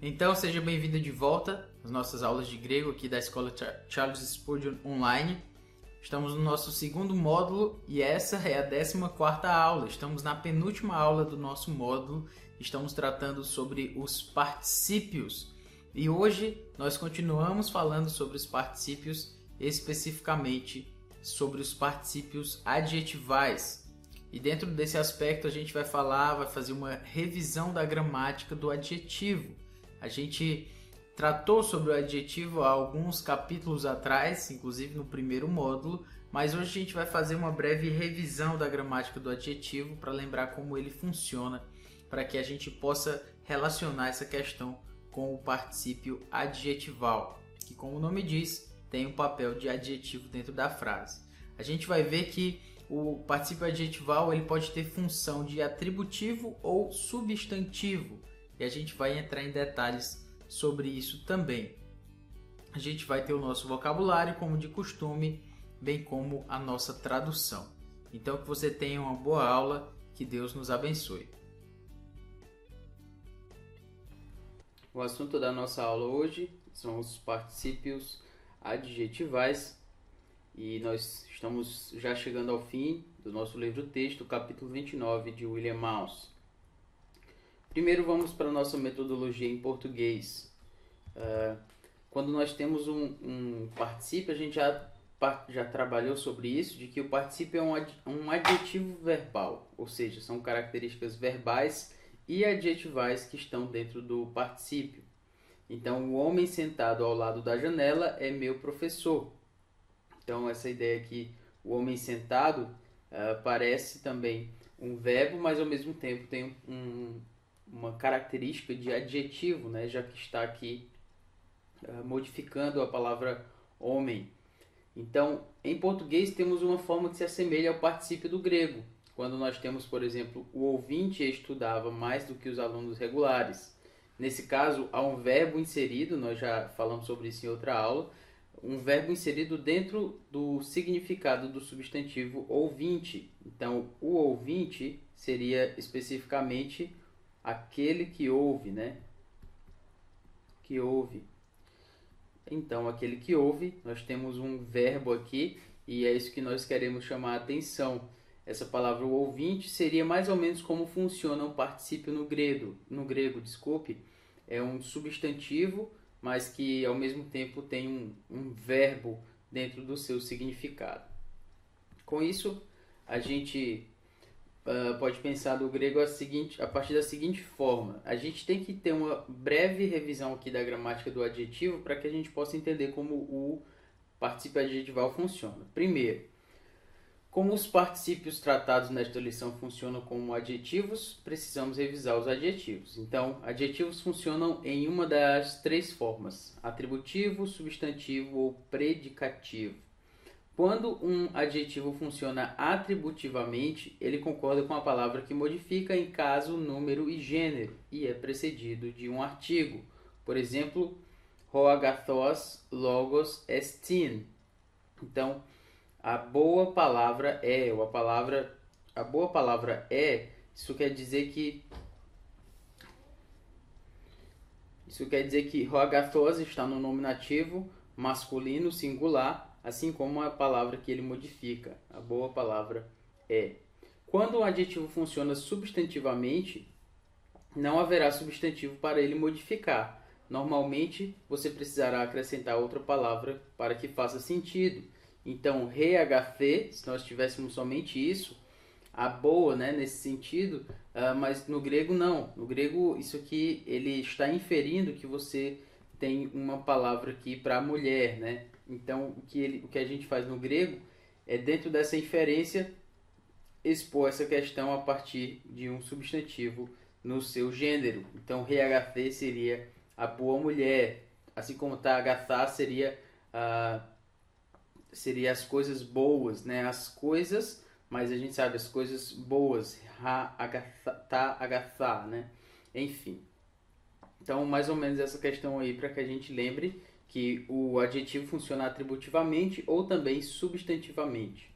Então, seja bem-vindo de volta às nossas aulas de grego aqui da Escola Charles Spurgeon Online. Estamos no nosso segundo módulo e essa é a 14ª aula. Estamos na penúltima aula do nosso módulo. Estamos tratando sobre os particípios. E hoje nós continuamos falando sobre os particípios, especificamente sobre os particípios adjetivais. E dentro desse aspecto a gente vai fazer uma revisão da gramática do adjetivo. A gente tratou sobre o adjetivo há alguns capítulos atrás, inclusive no primeiro módulo, mas hoje a gente vai fazer uma breve revisão da gramática do adjetivo para lembrar como ele funciona, para que a gente possa relacionar essa questão com o particípio adjetival, que, como o nome diz, tem um papel de adjetivo dentro da frase. A gente vai ver que o particípio adjetival ele pode ter função de atributivo ou substantivo, e a gente vai entrar em detalhes sobre isso também. A gente vai ter o nosso vocabulário como de costume, bem como a nossa tradução. Então que você tenha uma boa aula, que Deus nos abençoe. O assunto da nossa aula hoje são os particípios adjetivais e nós estamos já chegando ao fim do nosso livro-texto, capítulo 29 de William Mouse. Primeiro vamos para a nossa metodologia em português. Quando nós temos um particípio, a gente já trabalhou sobre isso, de que o particípio é um adjetivo verbal, ou seja, são características verbais e adjetivais que estão dentro do particípio. Então, o homem sentado ao lado da janela é meu professor. Então, essa ideia que o homem sentado parece também um verbo, mas ao mesmo tempo tem uma característica de adjetivo, né? Já que está aqui modificando a palavra homem. Então, em português temos uma forma que se assemelha ao particípio do grego, quando nós temos, por exemplo, o ouvinte estudava mais do que os alunos regulares. Nesse caso, há um verbo inserido, nós já falamos sobre isso em outra aula, um verbo inserido dentro do significado do substantivo ouvinte. Então, o ouvinte seria especificamente aquele que ouve, né? Que ouve. Então, aquele que ouve, nós temos um verbo aqui e é isso que nós queremos chamar a atenção. Essa palavra o ouvinte seria mais ou menos como funciona o particípio no grego. É um substantivo, mas que ao mesmo tempo tem um verbo dentro do seu significado. Com isso, a gente pode pensar do grego a partir da seguinte forma. A gente tem que ter uma breve revisão aqui da gramática do adjetivo para que a gente possa entender como o particípio adjetival funciona. Primeiro, como os particípios tratados nesta lição funcionam como adjetivos, precisamos revisar os adjetivos. Então, adjetivos funcionam em uma das três formas: atributivo, substantivo ou predicativo. Quando um adjetivo funciona atributivamente, ele concorda com a palavra que modifica em caso, número e gênero, e é precedido de um artigo. Por exemplo, ho agathos logos estin. Então, a boa palavra é, isso quer dizer que ho agathos está no nominativo masculino singular, assim como a palavra que ele modifica, a boa palavra é. Quando um adjetivo funciona substantivamente, não haverá substantivo para ele modificar. Normalmente, você precisará acrescentar outra palavra para que faça sentido. Então, RHC, se nós tivéssemos somente isso, a boa, né, nesse sentido, mas no grego não. No grego, isso aqui ele está inferindo que você tem uma palavra aqui para mulher, né? Então, o que a gente faz no grego é, dentro dessa inferência, expor essa questão a partir de um substantivo no seu gênero. Então, RHC seria a boa mulher, assim como tagathá seria as coisas boas, né? As coisas, mas a gente sabe as coisas boas, agathá, né? Enfim. Então, mais ou menos essa questão aí para que a gente lembre que o adjetivo funciona atributivamente ou também substantivamente.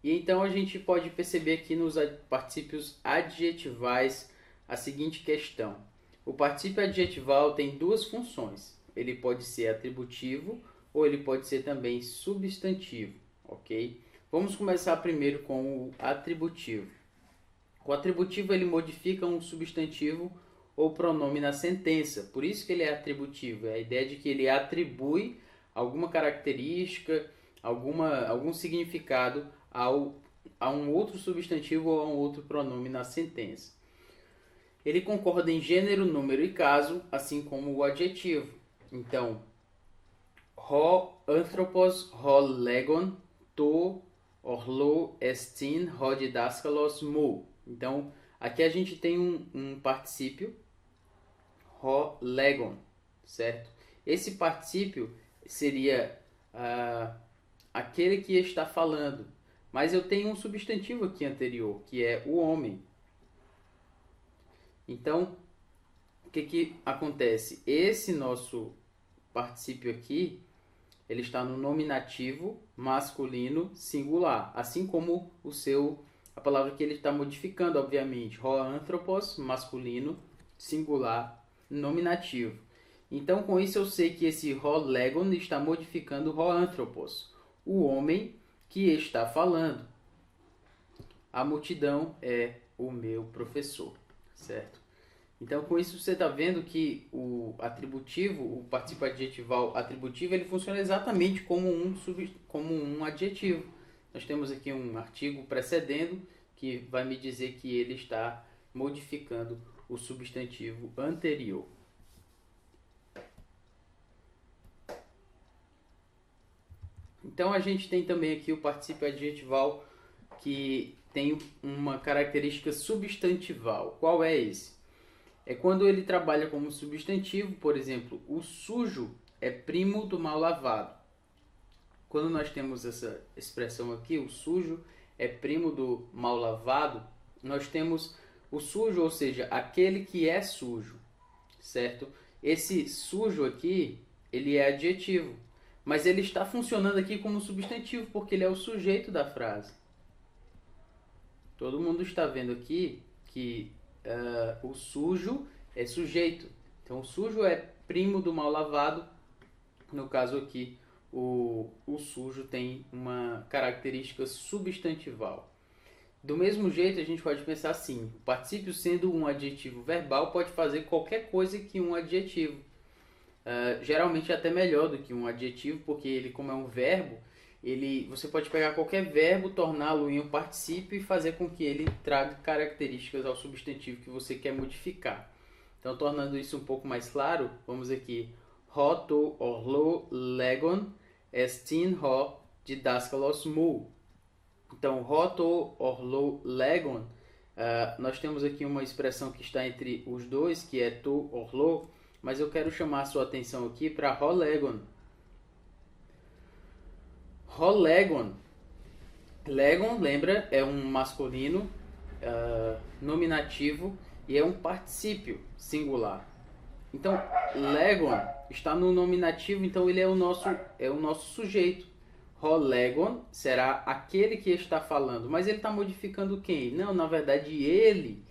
E então a gente pode perceber aqui nos particípios adjetivais a seguinte questão. O particípio adjetival tem duas funções. Ele pode ser atributivo ou ele pode ser também substantivo, ok? Vamos começar primeiro com o atributivo. O atributivo ele modifica um substantivo ou pronome na sentença, por isso que ele é atributivo. É a ideia de que ele atribui alguma característica, algum significado a um outro substantivo ou a um outro pronome na sentença. Ele concorda em gênero, número e caso, assim como o adjetivo. Então, ho anthropos, ho legon, to orlo estin, ho didaskalos mu. Então, aqui a gente tem um particípio, ho legon, certo? Esse particípio seria aquele que está falando, mas eu tenho um substantivo aqui anterior, que é o homem. Então, o que acontece? Esse nosso particípio aqui, ele está no nominativo masculino singular, assim como a palavra que ele está modificando, obviamente. Ho anthropos, masculino, singular, nominativo. Então, com isso eu sei que esse ho legon está modificando ho anthropos, o homem que está falando. A multidão é o meu professor, certo? Então, com isso você está vendo que o atributivo, o particípio adjetival atributivo, ele funciona exatamente como um adjetivo. Nós temos aqui um artigo precedendo que vai me dizer que ele está modificando o substantivo anterior. Então, a gente tem também aqui o particípio adjetival que tem uma característica substantival. Qual é esse? É quando ele trabalha como substantivo, por exemplo, o sujo é primo do mal lavado. Quando nós temos essa expressão aqui, o sujo é primo do mal lavado, nós temos o sujo, ou seja, aquele que é sujo, certo? Esse sujo aqui, ele é adjetivo, mas ele está funcionando aqui como substantivo, porque ele é o sujeito da frase. Todo mundo está vendo aqui que o sujo é sujeito. Então, o sujo é primo do mal lavado. No caso aqui, o sujo tem uma característica substantival. Do mesmo jeito, a gente pode pensar assim. O particípio, sendo um adjetivo verbal, pode fazer qualquer coisa que um adjetivo. Geralmente é até melhor do que um adjetivo, porque ele, como é um verbo, você pode pegar qualquer verbo, torná-lo em um particípio e fazer com que ele traga características ao substantivo que você quer modificar. Então, tornando isso um pouco mais claro, vamos aqui. Ho to orlo legon estin ho didaskalos mu. Então, ho to orlo legon, nós temos aqui uma expressão que está entre os dois, que é to orlo, mas eu quero chamar a sua atenção aqui para ho legon. Ho legon. Legon, lembra, é um masculino nominativo e é um particípio singular. Então, legon está no nominativo, então ele é o nosso sujeito. Ho legon será aquele que está falando, mas ele está modificando quem? Não, na verdade ele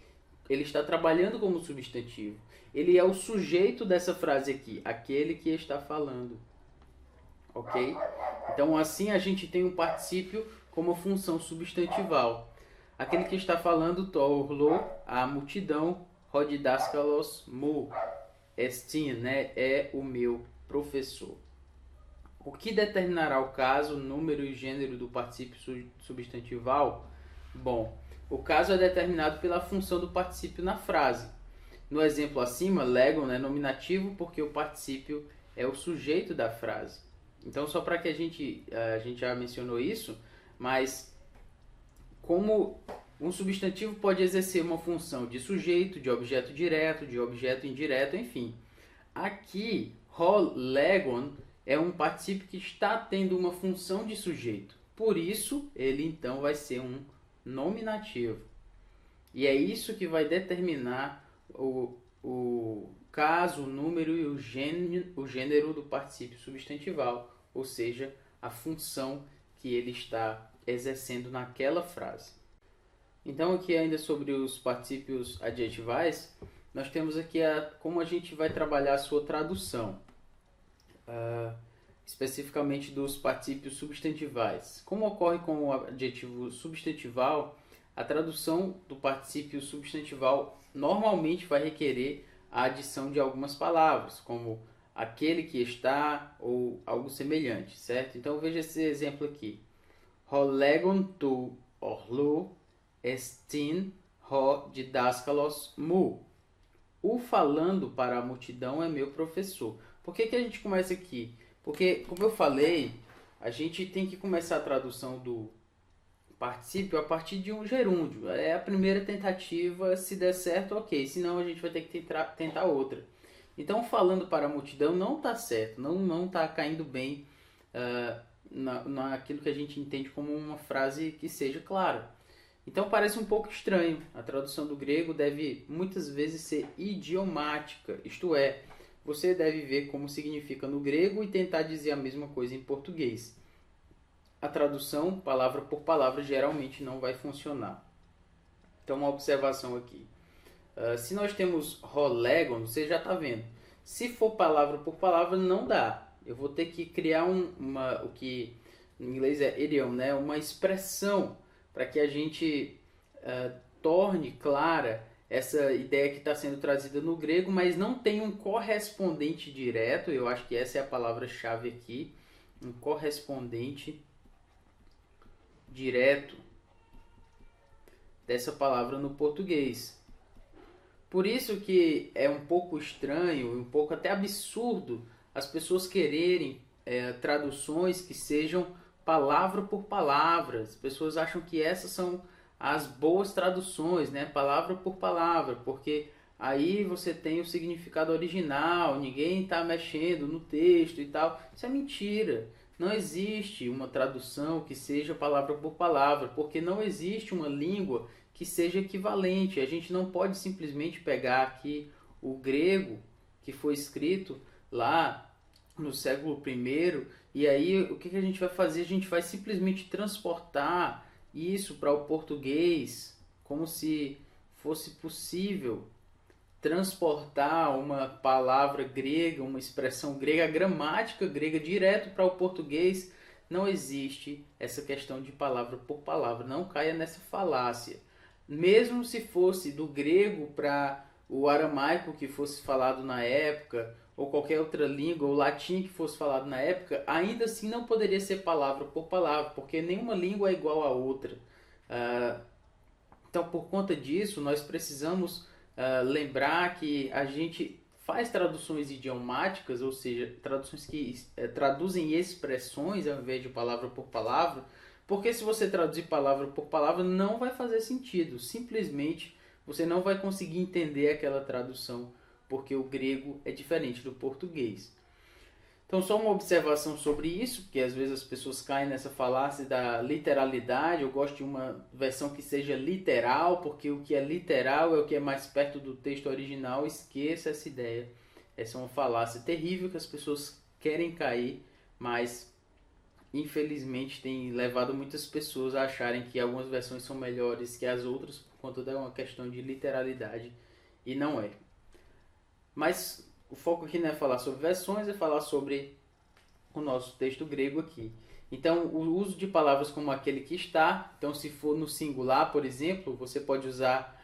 está trabalhando como substantivo. Ele é o sujeito dessa frase aqui, aquele que está falando. Ok? Então, assim a gente tem um particípio como função substantival. Aquele que está falando, torlo, a multidão, ho didaskalos mu, estin, né, é o meu professor. O que determinará o caso, número e gênero do particípio substantival? Bom, o caso é determinado pela função do particípio na frase. No exemplo acima, legon é nominativo porque o particípio é o sujeito da frase. Então, só para que a gente já mencionou isso, mas como um substantivo pode exercer uma função de sujeito, de objeto direto, de objeto indireto, enfim. Aqui, ho legon é um particípio que está tendo uma função de sujeito. Por isso, ele então vai ser um nominativo. E é isso que vai determinar o caso, o número e o gênero do particípio substantival, ou seja, a função que ele está exercendo naquela frase. Então, aqui ainda sobre os particípios adjetivais, nós temos aqui como a gente vai trabalhar a sua tradução, especificamente dos particípios substantivais. Como ocorre com o adjetivo substantival, a tradução do particípio substantival normalmente vai requerer a adição de algumas palavras, como aquele que está ou algo semelhante, certo? Então veja esse exemplo aqui. Ho legon tu orlu estin ho didáscalos mu. O falando para a multidão é meu professor. Por que a gente começa aqui? Porque, como eu falei, a gente tem que começar a tradução do particípio a partir de um gerúndio. É a primeira tentativa, se der certo, ok. Senão a gente vai ter que tentar outra. Então, falando para a multidão não está certo, não está caindo bem naquilo que a gente entende como uma frase que seja clara. Então parece um pouco estranho. A tradução do grego deve muitas vezes ser idiomática, isto é, você deve ver como significa no grego e tentar dizer a mesma coisa em português. A tradução, palavra por palavra, geralmente não vai funcionar. Então, uma observação aqui. Se nós temos rolegon, você já está vendo. Se for palavra por palavra, não dá. Eu vou ter que criar o que em inglês é idiom, né? Uma expressão para que a gente torne clara essa ideia que está sendo trazida no grego, mas não tem um correspondente direto. Eu acho que essa é a palavra-chave aqui. Um correspondente direto dessa palavra no português. Por isso que é um pouco estranho, um pouco até absurdo, as pessoas quererem traduções que sejam palavra por palavra. As pessoas acham que essas são as boas traduções, né? Palavra por palavra, porque aí você tem o significado original, ninguém está mexendo no texto e tal. Isso é mentira. Não existe uma tradução que seja palavra por palavra, porque não existe uma língua que seja equivalente. A gente não pode simplesmente pegar aqui o grego que foi escrito lá no século I e aí o que a gente vai fazer? A gente vai simplesmente transportar isso para o português, como se fosse possível transportar uma palavra grega, uma expressão grega, a gramática grega direto para o português. Não existe essa questão de palavra por palavra, não caia nessa falácia. Mesmo se fosse do grego para o aramaico que fosse falado na época, ou qualquer outra língua, ou latim que fosse falado na época, ainda assim não poderia ser palavra por palavra, porque nenhuma língua é igual a outra. Então, por conta disso, nós precisamos lembrar que a gente faz traduções idiomáticas, ou seja, traduções que traduzem expressões ao invés de palavra por palavra, porque se você traduzir palavra por palavra não vai fazer sentido, simplesmente você não vai conseguir entender aquela tradução, porque o grego é diferente do português. Então, só uma observação sobre isso, porque às vezes as pessoas caem nessa falácia da literalidade. Eu gosto de uma versão que seja literal, porque o que é literal é o que é mais perto do texto original. Esqueça essa ideia. Essa é uma falácia terrível que as pessoas querem cair, mas infelizmente tem levado muitas pessoas a acharem que algumas versões são melhores que as outras por conta de uma questão de literalidade, e não é. Mas o foco aqui não é falar sobre versões, é falar sobre o nosso texto grego aqui. Então, o uso de palavras como aquele que está. Então, se for no singular, por exemplo, você pode usar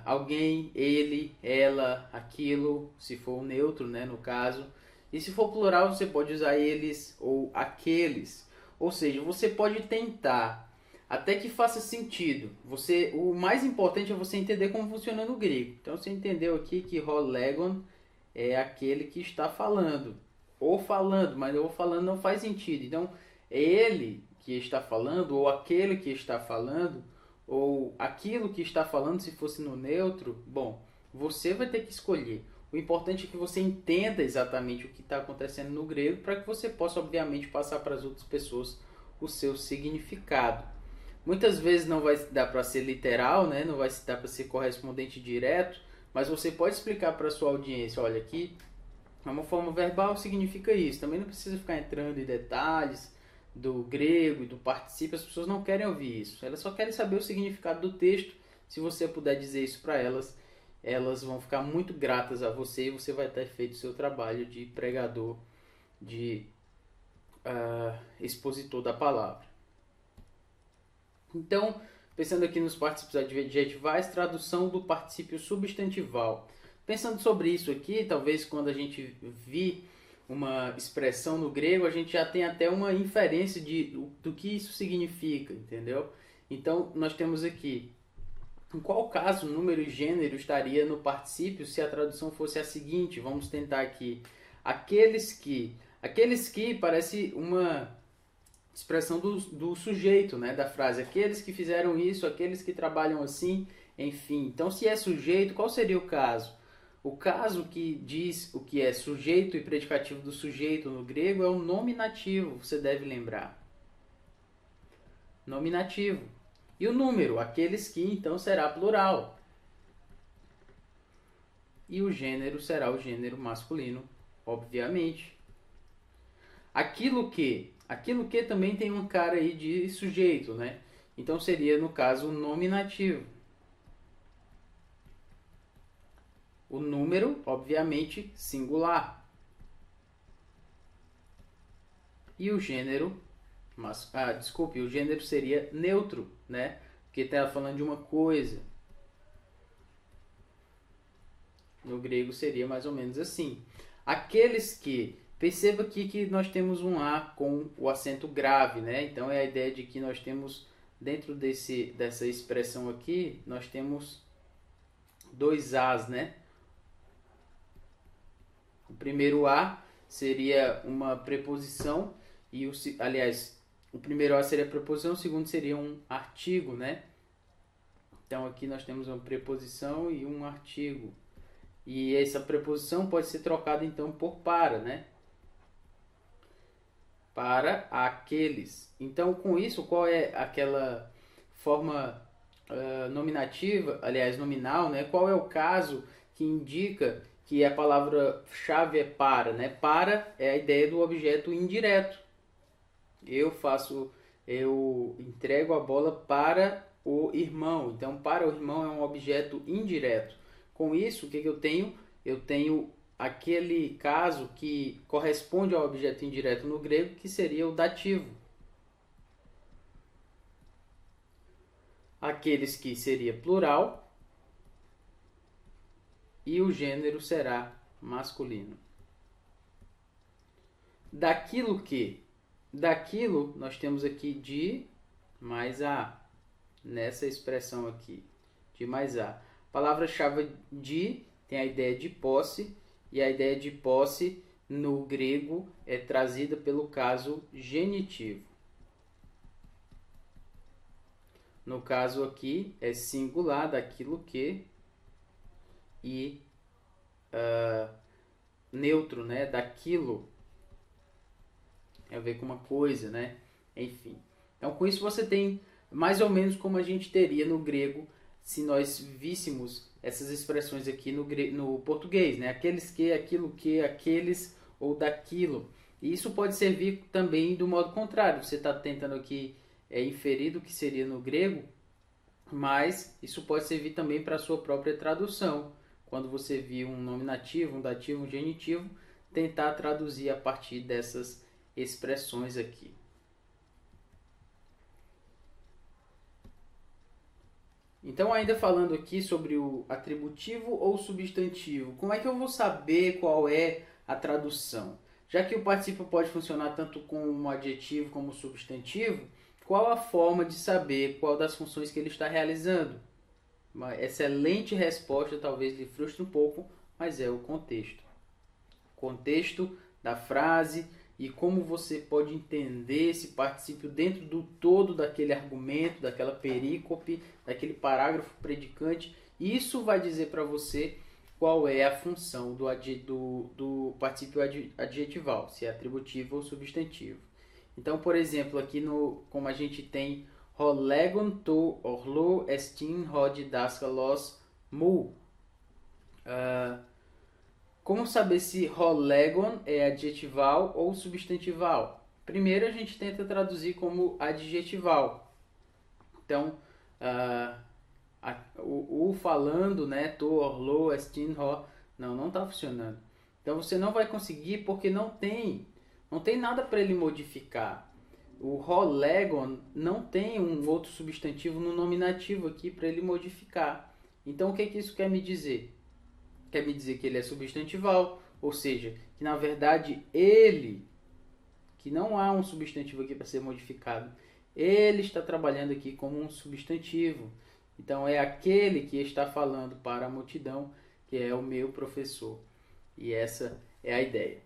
alguém, ele, ela, aquilo, se for o neutro, né, no caso. E se for plural, você pode usar eles ou aqueles. Ou seja, você pode tentar até que faça sentido. O mais importante é você entender como funciona no grego. Então, você entendeu aqui que rolegon é aquele que está falando. Ou falando, mas eu falando não faz sentido. Então, é ele que está falando, ou aquele que está falando, ou aquilo que está falando, se fosse no neutro. Bom, você vai ter que escolher. O importante é que você entenda exatamente o que está acontecendo no grego, para que você possa, obviamente, passar para as outras pessoas o seu significado. Muitas vezes não vai dar para ser literal, né? Não vai dar para ser correspondente direto, mas você pode explicar para a sua audiência: olha, aqui é uma forma verbal, significa isso. Também não precisa ficar entrando em detalhes, do grego e do particípio, as pessoas não querem ouvir isso. Elas só querem saber o significado do texto. Se você puder dizer isso para elas, elas vão ficar muito gratas a você e você vai ter feito o seu trabalho de pregador, de expositor da palavra. Então, pensando aqui nos particípios adjetivais, tradução do particípio substantival. Pensando sobre isso aqui, talvez quando a gente vir uma expressão no grego, a gente já tem até uma inferência do que isso significa, entendeu? Então, nós temos aqui, em qual caso número e gênero estaria no particípio se a tradução fosse a seguinte? Vamos tentar aqui. Aqueles que parece uma expressão do sujeito, né, da frase. Aqueles que fizeram isso, aqueles que trabalham assim, enfim. Então, se é sujeito, qual seria o caso? O caso que diz o que é sujeito e predicativo do sujeito no grego é o nominativo, você deve lembrar. Nominativo. E o número, aqueles que, então, será plural. E o gênero será o gênero masculino, obviamente. Aquilo que também tem um cara aí de sujeito, né? Então seria, no caso, o nominativo. O número, obviamente, singular. E o gênero, o gênero seria neutro, né? Porque está falando de uma coisa. No grego seria mais ou menos assim. Aqueles que... Perceba aqui que nós temos um A com o acento grave, né? Então é a ideia de que nós temos, dentro dessa expressão aqui, nós temos dois As, né? O primeiro A seria uma preposição, o primeiro A seria a preposição, o segundo seria um artigo, né? Então aqui nós temos uma preposição e um artigo. E essa preposição pode ser trocada então por para, né? Para aqueles. Então, com isso, qual é aquela forma nominativa, nominal, né? Qual é o caso que indica que a palavra-chave é para, né? Para é a ideia do objeto indireto. Eu entrego a bola para o irmão. Então, para o irmão é um objeto indireto. Com isso, o que eu tenho? Eu tenho aquele caso que corresponde ao objeto indireto no grego, que seria o dativo. Aqueles que seria plural e o gênero será masculino. Daquilo nós temos aqui de mais a, nessa expressão aqui, de mais a. A palavra-chave de tem a ideia de posse, e a ideia de posse no grego é trazida pelo caso genitivo. No caso aqui é singular, daquilo que, e neutro, né, daquilo. Tem a ver com uma coisa, né? Enfim. Então, com isso você tem mais ou menos como a gente teria no grego se nós víssemos essas expressões aqui no português, né? Aqueles que, aquilo que, aqueles ou daquilo. E isso pode servir também do modo contrário. Você está tentando aqui inferir do que seria no grego, mas isso pode servir também para a sua própria tradução. Quando você vir um nominativo, um dativo, um genitivo, tentar traduzir a partir dessas expressões aqui. Então, ainda falando aqui sobre o atributivo ou substantivo, como é que eu vou saber qual é a tradução? Já que o particípio pode funcionar tanto como um adjetivo como um substantivo, qual a forma de saber qual das funções que ele está realizando? Uma excelente resposta, talvez lhe frustre um pouco, mas é o contexto. O contexto da frase e como você pode entender esse particípio dentro do todo daquele argumento, daquela perícope, daquele parágrafo predicante. Isso vai dizer para você qual é a função do particípio adjetival, se é atributivo ou substantivo. Então, por exemplo, aqui como a gente tem Rolegon to orlo estin hod daskalos mu. Como saber se rolegon é adjetival ou substantival? Primeiro a gente tenta traduzir como adjetival. Então, o falando, né, tu, orlo, estin, ro, não está funcionando. Então você não vai conseguir porque não tem nada para ele modificar. O rolegon não tem um outro substantivo no nominativo aqui para ele modificar. Então o que isso quer me dizer? Quer me dizer que ele é substantival, ou seja, que na verdade ele, que não há um substantivo aqui para ser modificado, ele está trabalhando aqui como um substantivo. Então é aquele que está falando para a multidão, que é o meu professor. E essa é a ideia.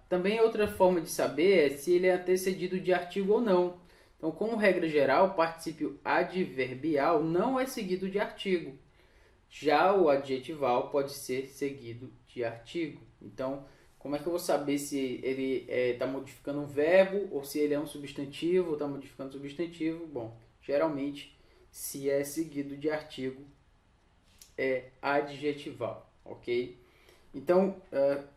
Também outra forma de saber é se ele é antecedido de artigo ou não. Então, como regra geral, o particípio adverbial não é seguido de artigo. Já o adjetival pode ser seguido de artigo. Então, como é que eu vou saber se ele está modificando um verbo ou se ele é um substantivo ou está modificando um substantivo? Bom, geralmente, se é seguido de artigo, é adjetival, ok? Então,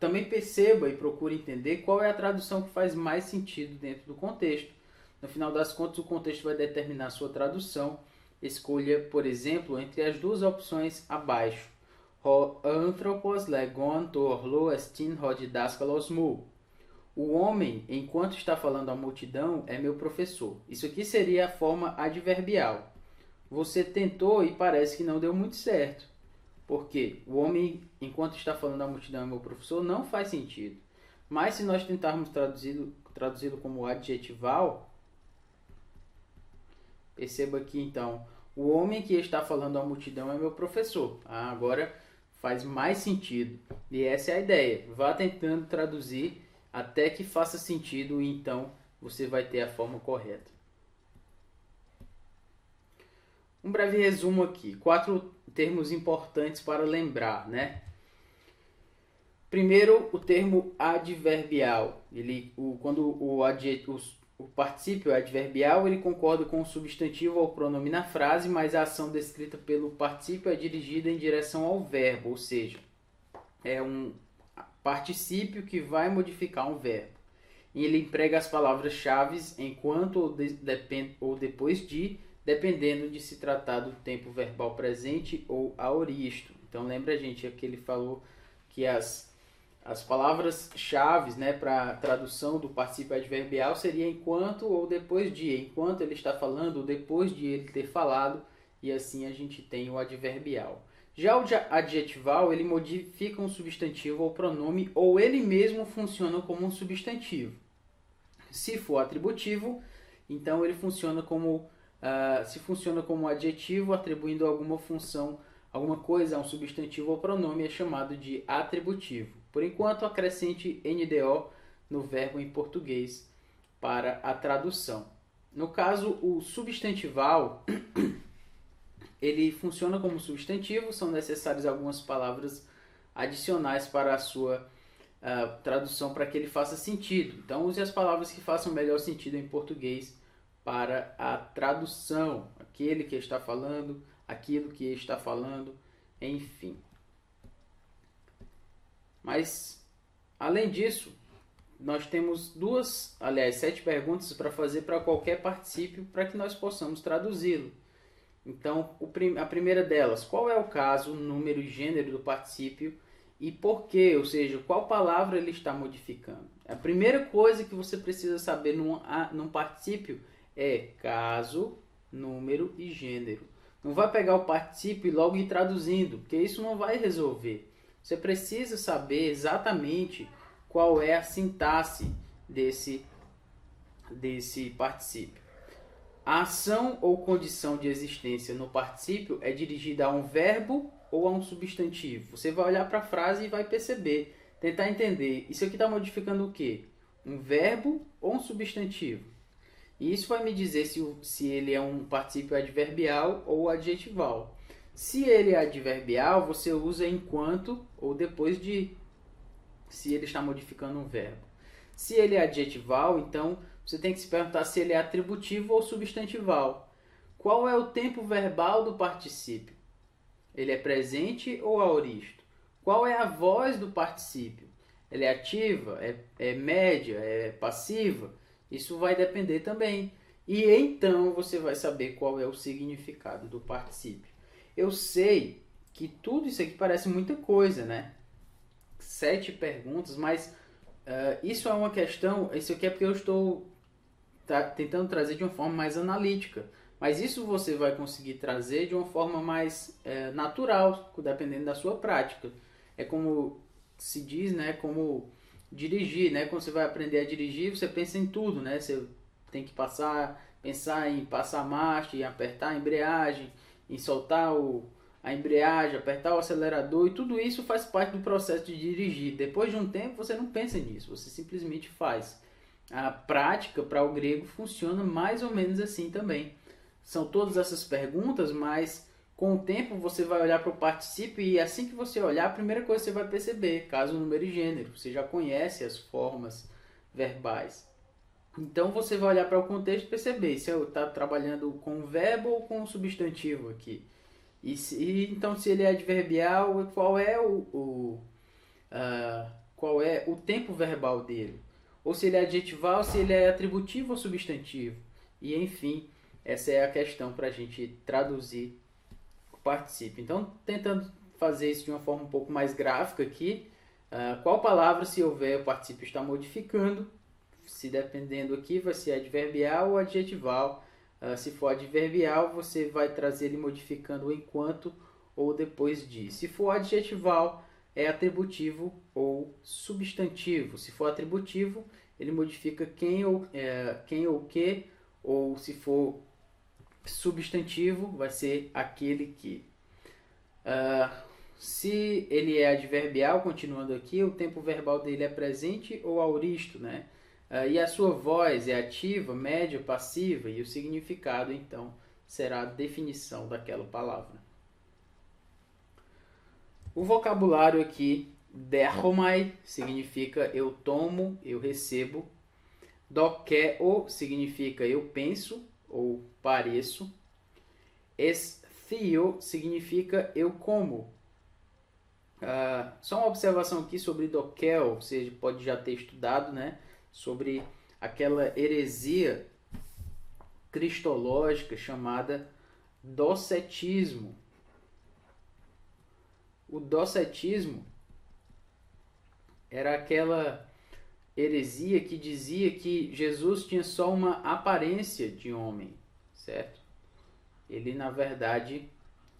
também perceba e procure entender qual é a tradução que faz mais sentido dentro do contexto. No final das contas, o contexto vai determinar a sua tradução. Escolha, por exemplo, entre as duas opções abaixo. Ho anthropos legon torlo estin hodidaskalos mu. O homem, enquanto está falando à multidão, é meu professor. Isso aqui seria a forma adverbial. Você tentou e parece que não deu muito certo. Porque o homem, enquanto está falando à multidão, é meu professor, não faz sentido. Mas se nós tentarmos traduzi-lo como adjetival, perceba aqui então, o homem que está falando à multidão é meu professor. Agora faz mais sentido. E essa é a ideia. Vá tentando traduzir até que faça sentido e então você vai ter a forma correta. Um breve resumo aqui. 4 termos importantes para lembrar, né? Primeiro, o termo adverbial. Quando o particípio é adverbial, ele concorda com o substantivo ou pronome na frase, mas a ação descrita pelo particípio é dirigida em direção ao verbo, ou seja, é um particípio que vai modificar um verbo. E ele emprega as palavras-chave enquanto ou depois de, dependendo de se tratar do tempo verbal presente ou aoristo. Então lembra, gente, que ele falou que as palavras-chave, né, para a tradução do particípio adverbial seria enquanto ou depois de. Enquanto ele está falando ou depois de ele ter falado, e assim a gente tem o adverbial. Já o adjetival, ele modifica um substantivo ou pronome ou ele mesmo funciona como um substantivo. Se for atributivo, então ele funciona como se funciona como adjetivo, atribuindo alguma função, alguma coisa a um substantivo ou pronome, é chamado de atributivo. Por enquanto, acrescente NDO no verbo em português para a tradução. No caso, o substantival, ele funciona como substantivo, são necessárias algumas palavras adicionais para a sua tradução para que ele faça sentido. Então, use as palavras que façam melhor sentido em português para a tradução, aquele que está falando, aquilo que está falando, enfim. Mas, além disso, nós temos 7 perguntas para fazer para qualquer particípio para que nós possamos traduzi-lo. Então, a primeira delas, qual é o caso, número e gênero do particípio e por quê? Ou seja, qual palavra ele está modificando? A primeira coisa que você precisa saber num particípio é caso, número e gênero. Não vai pegar o particípio e logo ir traduzindo, porque isso não vai resolver. Você precisa saber exatamente qual é a sintaxe desse particípio. A ação ou condição de existência no particípio é dirigida a um verbo ou a um substantivo. Você vai olhar para a frase e vai perceber, tentar entender. Isso aqui está modificando o quê? Um verbo ou um substantivo? E isso vai me dizer se ele é um particípio adverbial ou adjetival. Se ele é adverbial, você usa enquanto ou depois de, se ele está modificando um verbo. Se ele é adjetival, então você tem que se perguntar se ele é atributivo ou substantival. Qual é o tempo verbal do particípio? Ele é presente ou aoristo? Qual é a voz do particípio? ela é ativa, é média, é passiva? Isso vai depender também. E então você vai saber qual é o significado do particípio. Eu sei que tudo isso aqui parece muita coisa, né? 7 perguntas, mas isso é uma questão, isso aqui é porque eu estou tentando trazer de uma forma mais analítica. Mas isso você vai conseguir trazer de uma forma mais natural, dependendo da sua prática. É como se diz, né? Como dirigir, né? Quando você vai aprender a dirigir, você pensa em tudo, né? Você tem que pensar em passar a marcha, em apertar a embreagem, em soltar a embreagem, apertar o acelerador, e tudo isso faz parte do processo de dirigir. Depois de um tempo, você não pensa nisso, você simplesmente faz. A prática para o grego funciona mais ou menos assim também. São todas essas perguntas, mas com o tempo você vai olhar para o particípio e assim que você olhar, a primeira coisa que você vai perceber, caso, número e gênero. Você já conhece as formas verbais. Então você vai olhar para o contexto e perceber se eu está trabalhando com o verbo ou com o substantivo aqui. Então se ele é adverbial, qual é o tempo verbal dele? Ou se ele é adjetival, se ele é atributivo ou substantivo? E enfim, essa é a questão para a gente traduzir o particípio. Então, tentando fazer isso de uma forma um pouco mais gráfica aqui, qual palavra, se houver, o particípio está modificando? Se dependendo aqui, vai ser adverbial ou adjetival. Se for adverbial, você vai trazer ele modificando o enquanto ou depois de. Se for adjetival, é atributivo ou substantivo. Se for atributivo, ele modifica quem ou que, ou se for substantivo, vai ser aquele que. Se ele é adverbial, continuando aqui, o tempo verbal dele é presente ou auristo, né? E a sua voz é ativa, média, passiva, e o significado, então, será a definição daquela palavra. O vocabulário aqui, déromai, significa eu tomo, eu recebo. Dokeo significa eu penso ou pareço. Esthio significa eu como. Só uma observação aqui sobre dokeo, você pode já ter estudado, né? Sobre aquela heresia cristológica chamada docetismo. O docetismo era aquela heresia que dizia que Jesus tinha só uma aparência de homem, certo? Ele, na verdade,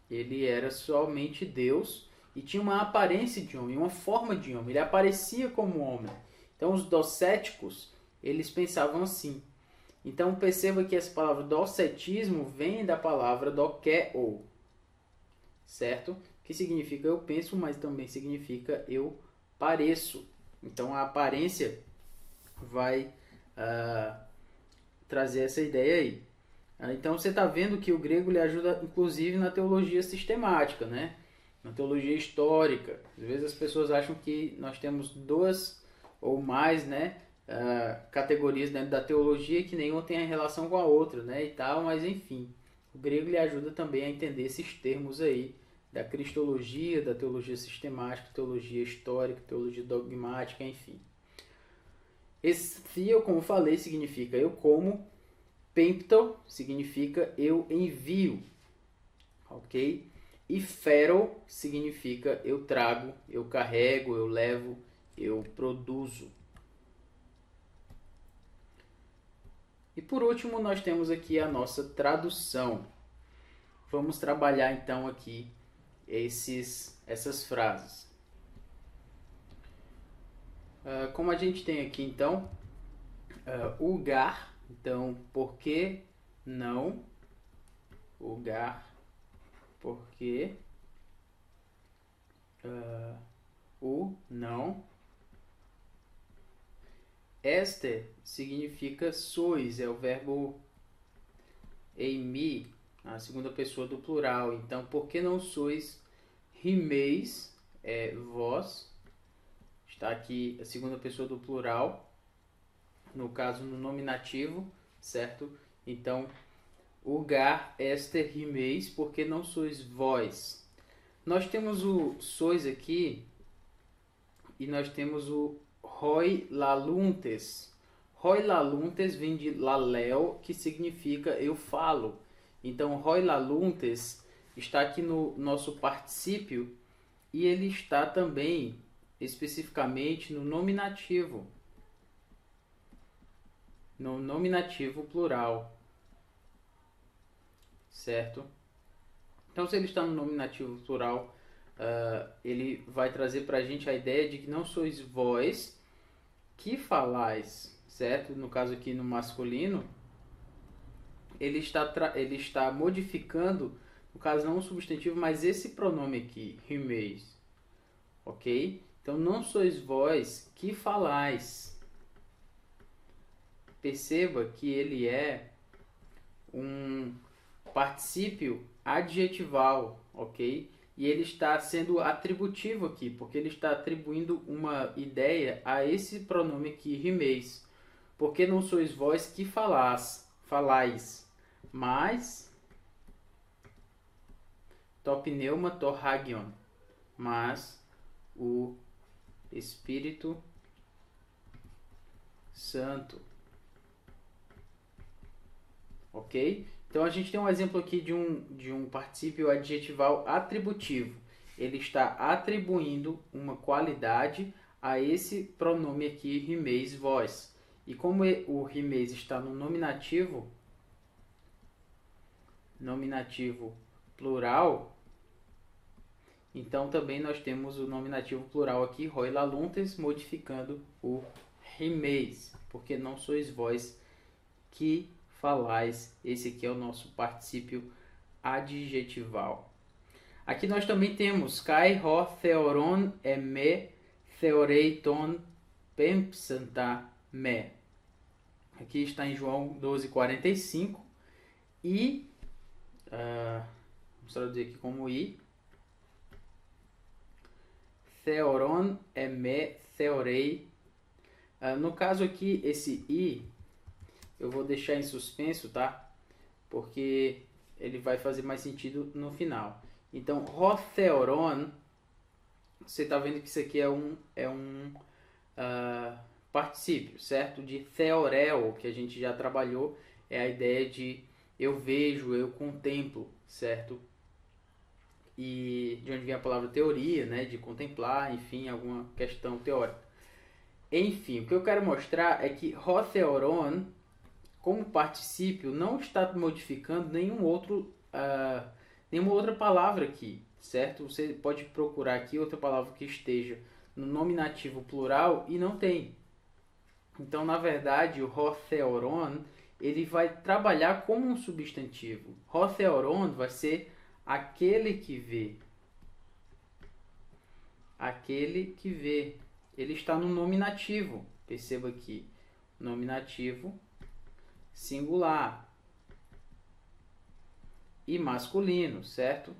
ele era somente Deus e tinha uma aparência de homem, uma forma de homem. Ele aparecia como homem. Então, os docéticos, eles pensavam assim. Então, perceba que essa palavra docetismo vem da palavra dokeo, certo? Que significa eu penso, mas também significa eu pareço. Então, a aparência vai trazer essa ideia aí. Então, você está vendo que o grego lhe ajuda, inclusive, na teologia sistemática, né? Na teologia histórica. Às vezes as pessoas acham que nós temos duas ou mais, né, categorias dentro da teologia que nenhuma tem relação com a outra, né, e tal, mas enfim, o grego lhe ajuda também a entender esses termos aí da cristologia, da teologia sistemática, teologia histórica, teologia dogmática, enfim. Esse theo, como falei, significa eu como. Pempto significa eu envio, ok? E fero significa eu trago, eu carrego, eu levo, eu produzo. E por último, nós temos aqui a nossa tradução. Vamos trabalhar então aqui essas frases. Como a gente tem aqui então, lugar, então, por que não? Lugar, por que o não? Este significa sois, é o verbo eimi, a segunda pessoa do plural. Então, por que não sois rimeis, é vós? Está aqui a segunda pessoa do plural, no caso no nominativo, certo? Então, lugar este rimeis, porque não sois vós. Nós temos o sois aqui e nós temos o Hoi laluntes. Hoi laluntes vem de lalel, que significa eu falo. Então, hoi laluntes está aqui no nosso particípio e ele está também especificamente no nominativo. No nominativo plural. Certo? Então, se ele está no nominativo plural, ele vai trazer para a gente a ideia de que não sois vós que falais, certo? No caso aqui no masculino, ele está modificando, no caso não o substantivo, mas esse pronome aqui, rimeis, ok? Então, não sois vós que falais. Perceba que ele é um particípio adjetival, ok? E ele está sendo atributivo aqui, porque ele está atribuindo uma ideia a esse pronome aqui, rimeis. Porque não sois vós que falais, mas topneuma torragion, mas o Espírito Santo. Ok? Então a gente tem um exemplo aqui de um particípio adjetival atributivo. Ele está atribuindo uma qualidade a esse pronome aqui, rimeis, vós. E como o rimeis está no nominativo plural, então também nós temos o nominativo plural aqui, hoi laluntes, modificando o rimeis, porque não sois vós que falais. Esse aqui é o nosso particípio adjetival. Aqui nós também temos kai, ho, theoron, me, theoreiton, pempsanta, me. Aqui está em João 12:45 e vamos traduzir aqui como i. Theoron, me, theorei. No caso aqui, esse i eu vou deixar em suspenso, tá? Porque ele vai fazer mais sentido no final. Então, hotheoron, você está vendo que isso aqui é um particípio, certo? De theoreo, que a gente já trabalhou, é a ideia de eu vejo, eu contemplo, certo? E de onde vem a palavra teoria, né? De contemplar, enfim, alguma questão teórica. Enfim, o que eu quero mostrar é que hotheoron, como particípio, não está modificando nenhuma outra palavra aqui, certo? Você pode procurar aqui outra palavra que esteja no nominativo plural e não tem. Então, na verdade, o hotheoron, ele vai trabalhar como um substantivo. Hotheoron vai ser aquele que vê. Aquele que vê. Ele está no nominativo. Perceba aqui. Nominativo singular e masculino, certo?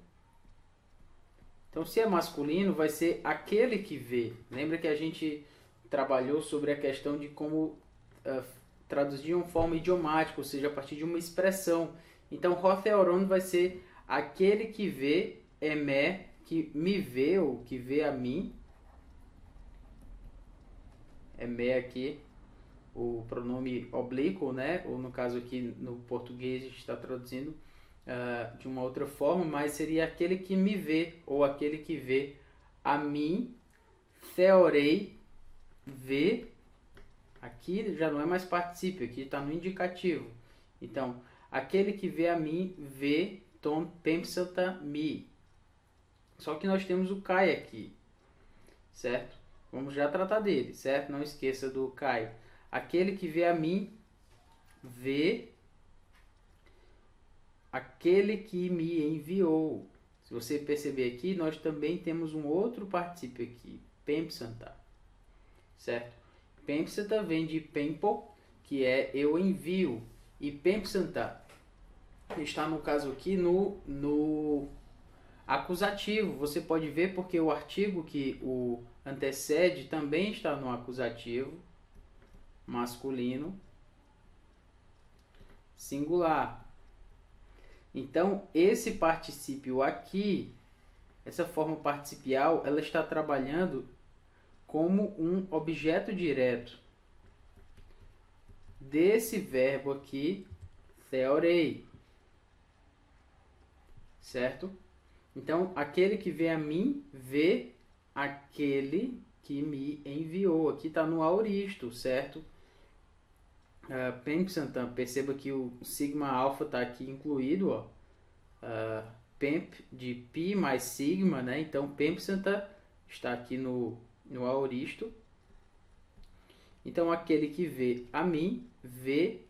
Então, se é masculino, vai ser aquele que vê. Lembra que a gente trabalhou sobre a questão de como traduzir de uma forma idiomática, ou seja, a partir de uma expressão. Então, hotheoron vai ser aquele que vê, me, que me vê ou que vê a mim. Me aqui, o pronome oblíquo, né? Ou no caso aqui no português a gente está traduzindo de uma outra forma, mas seria aquele que me vê, ou aquele que vê a mim. Theorei, vê, aqui já não é mais particípio, aqui está no indicativo. Então, aquele que vê a mim, vê, ton, pempsanta, mi. Só que nós temos o kai aqui, certo? Vamos já tratar dele, certo? Não esqueça do kai. Aquele que vê a mim, vê aquele que me enviou. Se você perceber aqui, nós também temos um outro particípio aqui, pempsanta, certo? Pempsanta vem de pempo, que é eu envio, e pempsanta está no caso aqui no acusativo. Você pode ver porque o artigo que o antecede também está no acusativo masculino singular. Então, esse particípio aqui, essa forma participial, ela está trabalhando como um objeto direto desse verbo aqui, theorei, certo? Então, aquele que vê a mim, vê aquele que me enviou. Aqui está no aoristo, certo? Pempsantan, perceba que o sigma alfa está aqui incluído, ó. Pemp de pi mais sigma, né? Então, Pempsantan está aqui no aoristo. Então, aquele que vê a mim, vê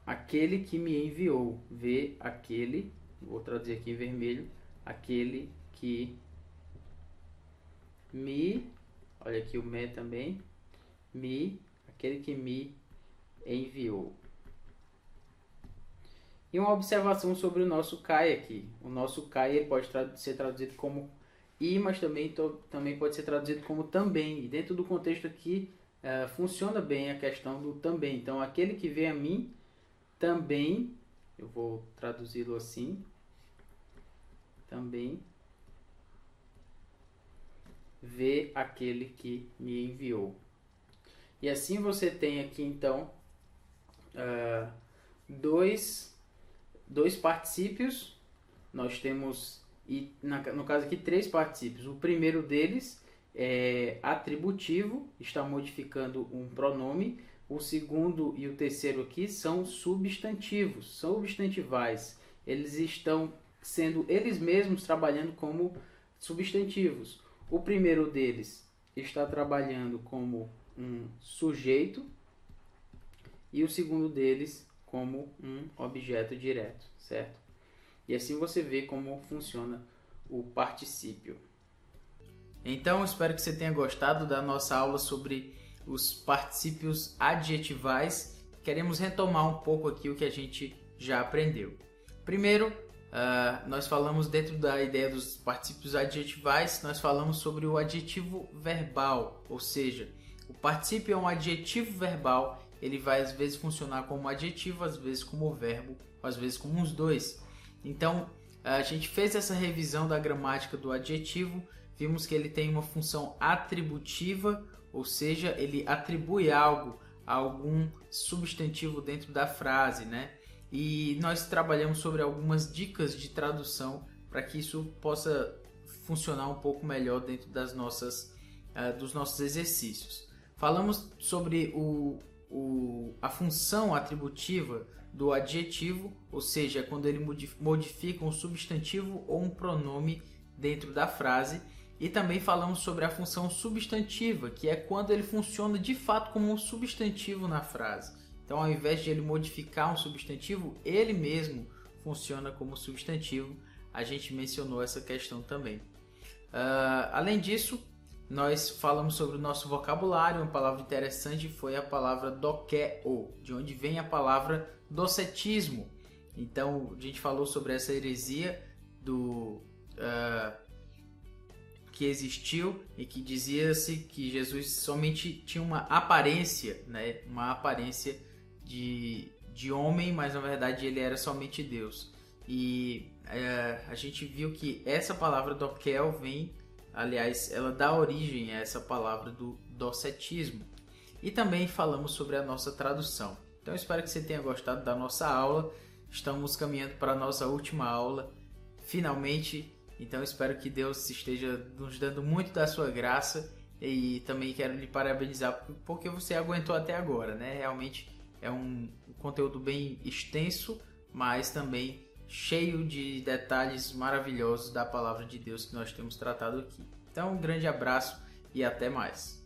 aquele que me enviou. Vê aquele, vou traduzir aqui em vermelho, aquele que me, olha aqui o me também, aquele que me enviou. E uma observação sobre o nosso Kai aqui. O nosso Kai ele pode ser traduzido como e, mas também pode ser traduzido como também. E dentro do contexto aqui, funciona bem a questão do também. Então, aquele que vê a mim, também, eu vou traduzi-lo assim, também vê aquele que me enviou. E assim você tem aqui, então, dois particípios. Nós temos, no caso aqui, 3 particípios. O primeiro deles é atributivo, está modificando um pronome. O segundo e o terceiro aqui são substantivos, substantivais. Eles estão sendo eles mesmos trabalhando como substantivos. O primeiro deles está trabalhando como um sujeito e o segundo deles como um objeto direto, certo? E assim você vê como funciona o particípio. Então, espero que você tenha gostado da nossa aula sobre os particípios adjetivais. Queremos retomar um pouco aqui o que a gente já aprendeu. Primeiro, nós falamos dentro da ideia dos particípios adjetivais, nós falamos sobre o adjetivo verbal, ou seja, o particípio é um adjetivo verbal, ele vai às vezes funcionar como adjetivo, às vezes como verbo, às vezes como os dois. Então, a gente fez essa revisão da gramática do adjetivo, vimos que ele tem uma função atributiva, ou seja, ele atribui algo a algum substantivo dentro da frase, né? E nós trabalhamos sobre algumas dicas de tradução para que isso possa funcionar um pouco melhor dentro dos nossos exercícios. Falamos sobre a função atributiva do adjetivo, ou seja, quando ele modifica um substantivo ou um pronome dentro da frase. E também falamos sobre a função substantiva, que é quando ele funciona de fato como um substantivo na frase. Então, ao invés de ele modificar um substantivo, ele mesmo funciona como substantivo. A gente mencionou essa questão também. Além disso, nós falamos sobre o nosso vocabulário. Uma palavra interessante foi a palavra dokeo, de onde vem a palavra docetismo. Então, a gente falou sobre essa heresia que existiu e que dizia-se que Jesus somente tinha uma aparência, né? Uma aparência de homem, mas na verdade ele era somente Deus. E a gente viu que essa palavra dokel vem, aliás, ela dá origem a essa palavra do docetismo. E também falamos sobre a nossa tradução. Então eu espero que você tenha gostado da nossa aula. Estamos caminhando para a nossa última aula, finalmente. Então espero que Deus esteja nos dando muito da sua graça e também quero lhe parabenizar porque você aguentou até agora, né? Realmente é um conteúdo bem extenso, mas também cheio de detalhes maravilhosos da palavra de Deus que nós temos tratado aqui. Então um grande abraço e até mais.